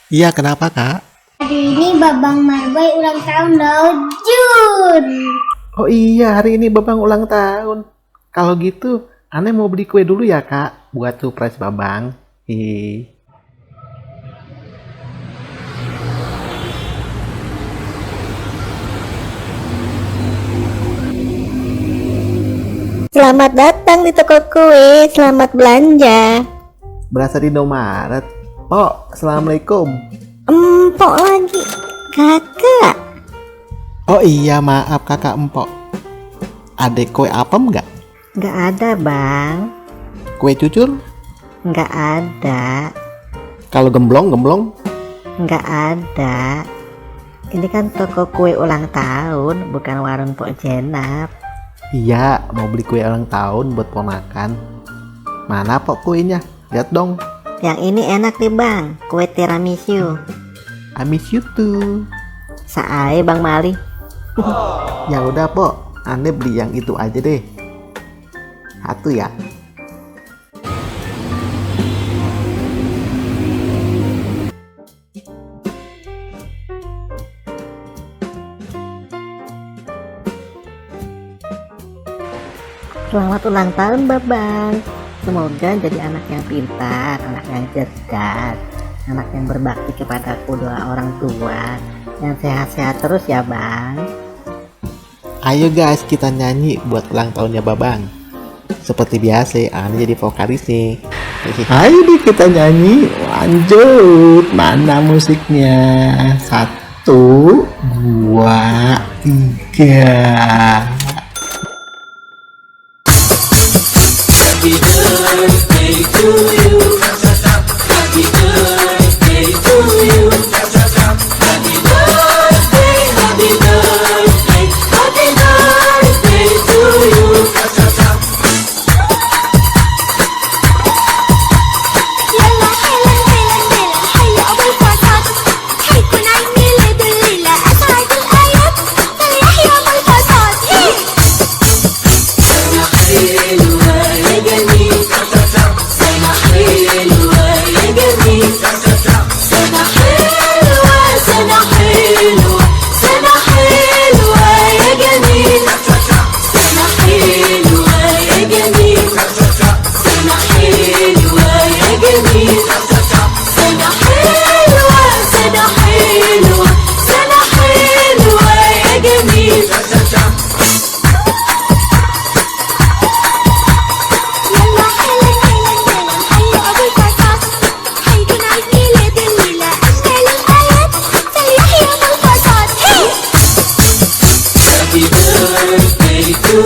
Iya, kenapa kak? Hari ini Babang Marboy ulang tahun loh, Jun. Oh iya, hari ini Babang ulang tahun. Kalau gitu, Ane mau beli kue dulu ya kak, buat surprise Babang. Hihi. Selamat datang di toko kue, selamat belanja. Berasa di Indomaret. Oh, assalamualaikum. Empok lagi, kakak. Oh iya, maaf kakak empok. Ada kue apem nggak? Nggak ada bang, Kue cucur? nggak ada, Kalau gemblong? nggak ada. Ini kan toko kue ulang tahun, bukan warung Pok Jenap. Iya, mau beli kue ulang tahun buat ponakan. Mana pok kuenya? Lihat dong. Yang ini enak nih bang, kue tiramisu. I miss you too. Saai bang Mali. Ya udah pok, Ane beli yang itu aja deh. Satu ya. Selamat ulang tahun babang. Semoga jadi anak yang pintar, anak yang cerdas, anak yang berbakti kepada kedua orang tua, yang sehat-sehat terus ya bang. Ayo guys, kita nyanyi buat ulang tahunnya Babang. Seperti biasa, Ane jadi vokalis nih. Ayo deh kita nyanyi. Lanjut. Mana musiknya? 1, 2, 3. Happy birthday to you. Happy birthday to you. Happy birthday, happy birthday, happy birthday to you. يلا حيلا حي أبو الفرحات، حيكون عيد ميلاد الليلة أسعد الآيات، فليحيى أبو الفرحات. سنة حلوة يا جميل، سنة حلوة يا جميل، سنة حلوة، سنة حلوة، سنة حلوة يا جميل، سنة حلوة يا جميل، سنة حلوة يا جميل، سنة حلوة، سنة حلوة، سنة حلوة يا جميل. يلا حيلا حي أبو الفرحات، حيكون عيد ميلاد الليلة أشكال الآيات، فليحيى أبو الفرحات. Happy birthday to